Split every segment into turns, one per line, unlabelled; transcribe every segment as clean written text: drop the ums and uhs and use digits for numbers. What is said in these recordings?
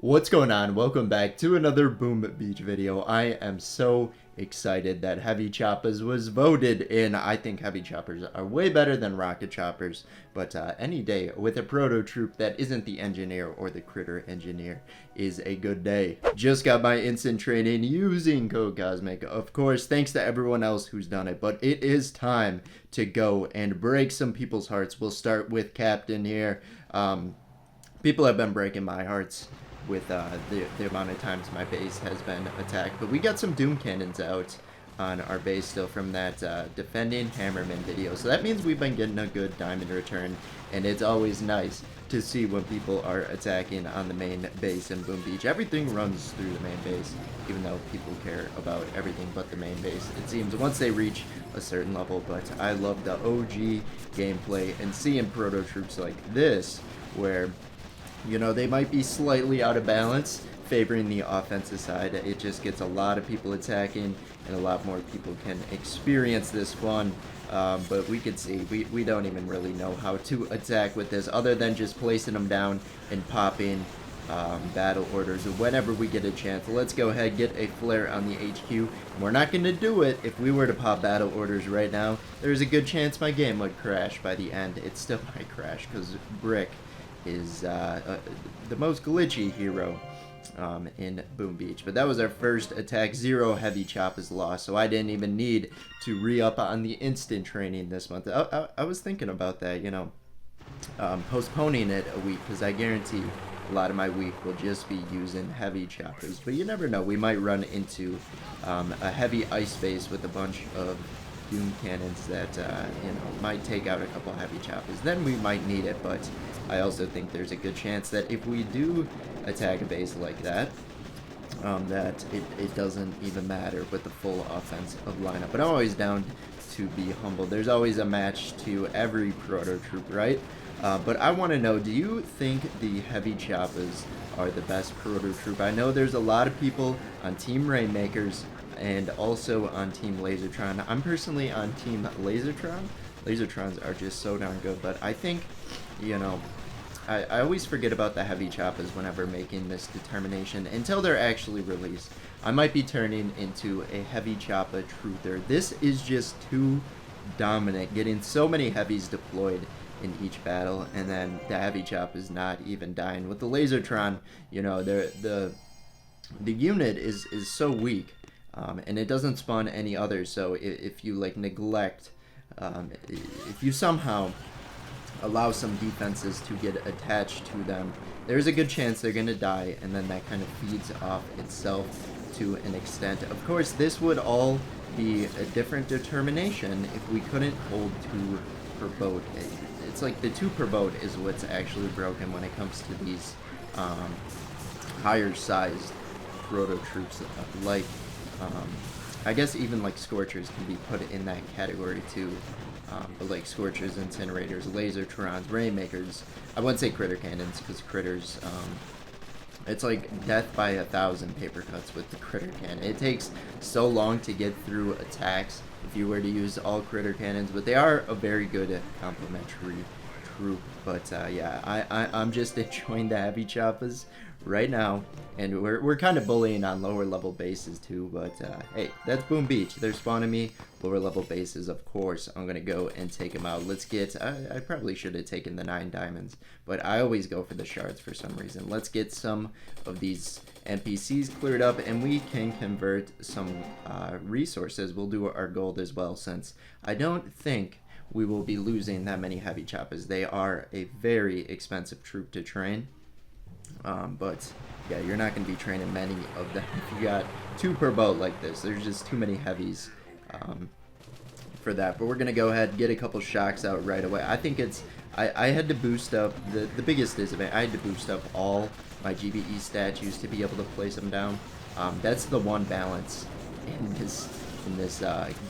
What's going on? Welcome back to another Boom Beach video. I am so excited that Heavy Choppas was voted in. I think Heavy Choppers are way better than Rocket Choppers, but any day with a proto troop that isn't the engineer or the critter engineer is a good day. Just got my instant training using code Cosmic. Of course, thanks to everyone else who's done it, but it is time to go and break some people's hearts. We'll start with Captain here. People have been breaking my hearts with the amount of times my base has been attacked. But we got some Doom Cannons out on our base still from that defending Hammerman video. So that means we've been getting a good diamond return. And it's always nice to see when people are attacking on the main base in Boom Beach. Everything runs through the main base, even though people care about everything but the main base. It seems once they reach a certain level. But I love the OG gameplay and seeing proto troops like this, where they might be slightly out of balance, favoring the offensive side. It just gets a lot of people attacking, and a lot more people can experience this fun. But we can see, we don't even really know how to attack with this, other than just placing them down and popping battle orders whenever we get a chance. Let's go ahead, get a flare on the HQ. We're not going to do it. If we were to pop battle orders right now, there's a good chance my game would crash by the end. It still might crash, because Brick is the most glitchy hero in Boom Beach. But that was our first attack. 0 Heavy Choppas lost, so I didn't even need to re-up on the instant training this month. I was thinking about that, postponing it a week, because I guarantee a lot of my week will just be using Heavy Choppas. But you never know, we might run into a heavy ice base with a bunch of Doom Cannons that might take out a couple Heavy Choppas. Then we might need it, but I also think there's a good chance that if we do attack a base like that, that it doesn't even matter with the full offensive lineup. But I'm always down to be humble. There's always a match to every proto troop, right? But I want to know, do you think the Heavy Choppas are the best proto troop? I know there's a lot of people on Team Rainmakers and also on Team Lasertron. I'm personally on Team Lasertron. Lasertrons are just so darn good, but I think, I always forget about the Heavy Choppas whenever making this determination until they're actually released. I might be turning into a Heavy Choppa truther. This is just too dominant, getting so many heavies deployed in each battle, and then the Heavy Choppa is not even dying. With the Lasertron, the unit is so weak. And it doesn't spawn any others, so if you neglect, if you somehow allow some defenses to get attached to them, there's a good chance they're going to die, and then that kind of feeds off itself to an extent. Of course, this would all be a different determination if we couldn't hold 2 per boat. It's like the 2 per boat is what's actually broken when it comes to these higher sized proto troops I guess even Scorchers can be put in that category too. But Scorchers, Incinerators, Lasertrons, Rainmakers, I wouldn't say Critter Cannons, because Critters, it's like death by 1,000 paper cuts with the Critter Cannon. It takes so long to get through attacks if you were to use all Critter Cannons, but they are a very good complementary troop. But yeah, I'm just enjoying the Heavy Choppas right now, and we're kind of bullying on lower level bases too, but hey, that's Boom Beach. They're spawning me lower level bases. Of course I'm gonna go and take them out. Let's get, I probably should have taken the 9 diamonds, but I always go for the shards for some reason. Let's get some of these NPCs cleared up, and we can convert some resources. We'll do our gold as well, since I don't think we will be losing that many Heavy Choppas. They are a very expensive troop to train. But yeah, you're not going to be training many of them. If you got 2 per boat like this, there's just too many heavies for that. But we're going to go ahead and get a couple shocks out right away. I think it's, I had to boost up, the biggest disadvantage, I had to boost up all my GBE statues to be able to place them down. That's the one balance in this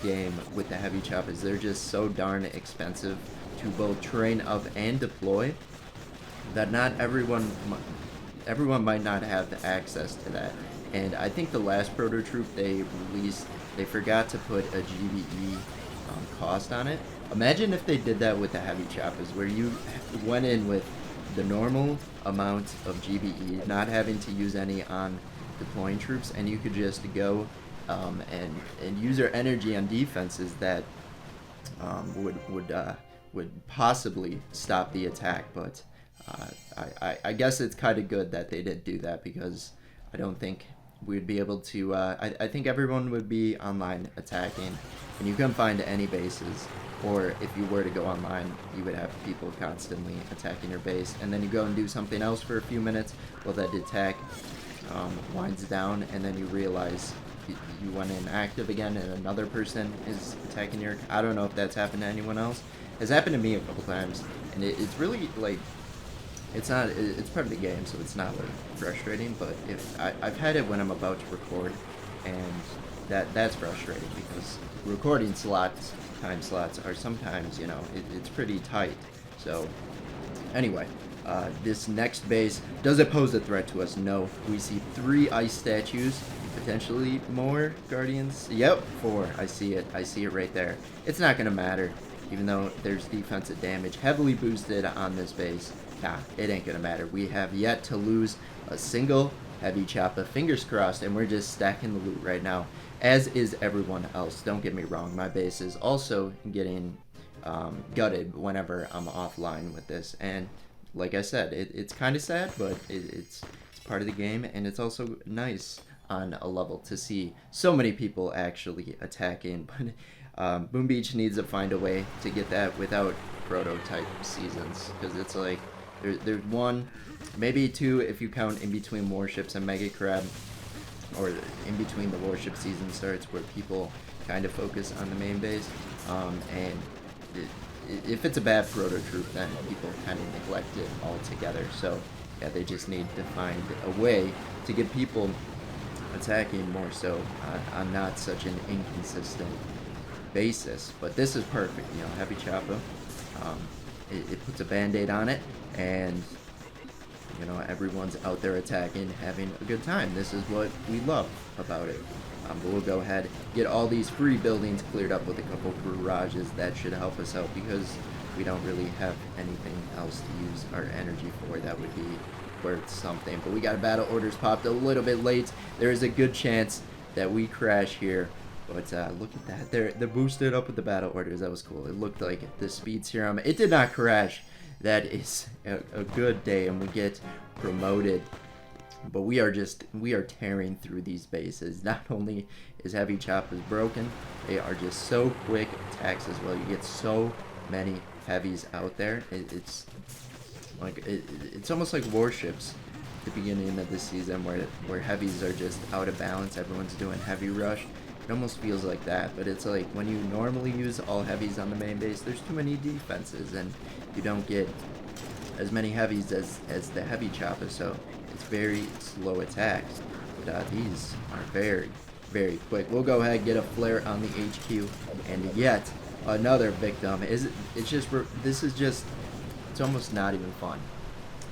game with the Heavy Choppas. They're just so darn expensive to both train up and deploy that not everyone might not have the access to that. And I think the last proto troop they released, they forgot to put a GBE cost on it. Imagine if they did that with the Heavy Choppas, where you went in with the normal amount of GBE, not having to use any on deploying troops, and you could just go and use your energy on defenses that would possibly stop the attack. But I guess it's kind of good that they didn't do that, because I don't think we'd be able to. I think everyone would be online attacking, and you couldn't find any bases. Or if you were to go online, you would have people constantly attacking your base, and then you go and do something else for a few minutes while that attack winds down, and then you realize you went inactive again, and another person is attacking your. I don't know if that's happened to anyone else. It's happened to me a couple times, and it's really like. It's not. It's part of the game, so it's not like frustrating. But I've had it when I'm about to record, and that's frustrating, because recording time slots are sometimes, it's pretty tight. So anyway, this next base, does it pose a threat to us? No. We see 3 ice statues, potentially more guardians. Yep, 4. I see it right there. It's not gonna matter, even though there's defensive damage heavily boosted on this base. Nah, it ain't gonna matter. We have yet to lose a single heavy choppa. Fingers crossed, and we're just stacking the loot right now, as is everyone else. Don't get me wrong, my base is also getting gutted whenever I'm offline with this, and like I said, it's kind of sad, but it's part of the game, and it's also nice on a level to see so many people actually attacking. But Boom Beach needs to find a way to get that without prototype seasons, because it's like there's 1, maybe 2 if you count in between warships and Mega Crab, or in between the warship season starts, where people kind of focus on the main base, and if it's a bad proto troop, then people kind of neglect it altogether. So yeah, they just need to find a way to get people attacking more so on not such an inconsistent basis. But this is perfect, heavy choppa. It puts a band-aid on it, and everyone's out there attacking, having a good time. This is what we love about it. But we'll go ahead, get all these free buildings cleared up with a couple garages. That should help us out, because we don't really have anything else to use our energy for that would be worth something. But we got battle orders popped a little bit late. There is a good chance that we crash here. But look at that. They're boosted up with the battle orders. That was cool. It looked like the speed serum. It did not crash. That is a good day, and we get promoted. But we are tearing through these bases. Not only is heavy choppas broken, they are just so quick attacks as well. You get so many heavies out there. It's like it's almost like warships at the beginning of the season, where heavies are just out of balance. Everyone's doing heavy rush. It almost feels like that, but it's like when you normally use all heavies on the main base, there's too many defenses, and you don't get as many heavies as the heavy choppa, so it's very slow attacks. But these are very, very quick. We'll go ahead and get a flare on the HQ, and yet another victim. It's almost not even fun.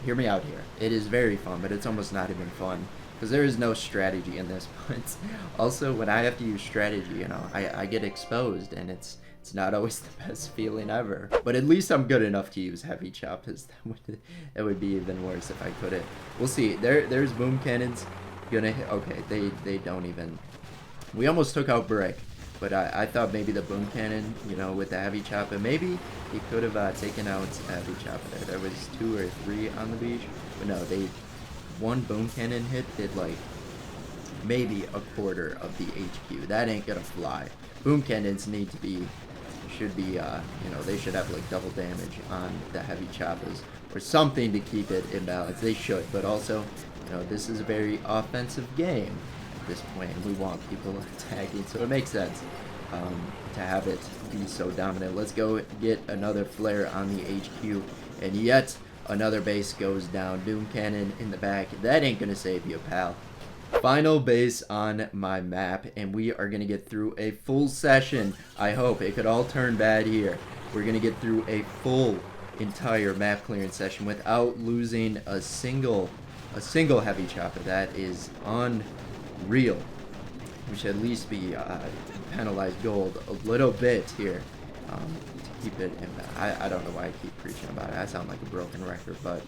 Hear me out here. It is very fun, but it's almost not even fun, because there is no strategy in this. But also, when I have to use strategy, I get exposed, and it's not always the best feeling ever. But at least I'm good enough to use heavy choppas. That would be even worse if I couldn't. We'll see. There's boom cannons gonna hit. Okay, they don't even. We almost took out Brick, but I thought maybe the boom cannon, with the heavy choppa, maybe he could have taken out heavy choppa there. There was 2 or 3 on the beach, but no, one boom cannon hit did like maybe a quarter of the HQ. That ain't gonna fly. Boom cannons they should have like double damage on the heavy choppas or something to keep it in balance. They should, but also, this is a very offensive game at this point, and we want people attacking, so it makes sense to have it be so dominant. Let's go get another flare on the HQ, and yet another base goes down. Doom cannon in the back. That ain't gonna save you, pal. Final base on my map, and we are gonna get through a full session. I hope. It could all turn bad here. We're gonna get through a full entire map clearance session without losing a single heavy chopper. That is unreal. We should at least be penalized gold a little bit here. to keep it in. I don't know why I keep preaching about it. I sound like a broken record, but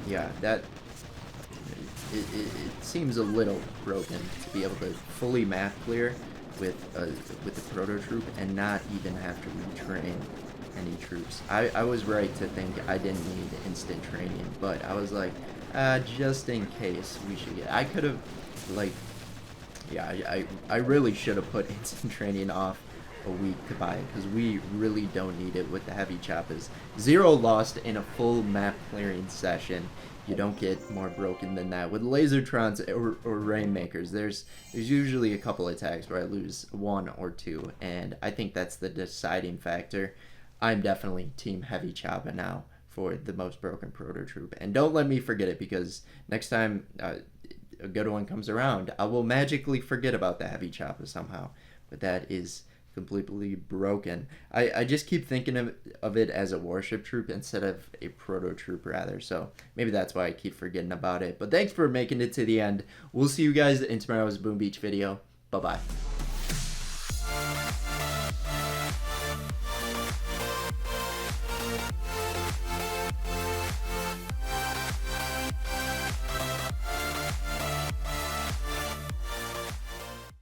yeah, that it seems a little broken to be able to fully map clear with the proto troop and not even have to retrain any troops. I was right to think I didn't need instant training, but I was like, just in case we should get. I could have, like, yeah, I really should have put instant training off a week to buy it because we really don't need it with the heavy Choppas. 0 lost in a full map clearing session. You don't get more broken than that. With Lasertrons or Rainmakers, there's usually a couple attacks where I lose 1 or 2, and I think that's the deciding factor. I'm definitely Team Heavy Choppa now for the most broken proto troop. And don't let me forget it, because next time a good one comes around, I will magically forget about the Heavy Choppa somehow. But that is completely broken. I just keep thinking of it as a warship troop instead of a proto troop rather, so maybe that's why I keep forgetting about it. But thanks for making it to the end. We'll see you guys in tomorrow's Boom Beach video. Bye bye.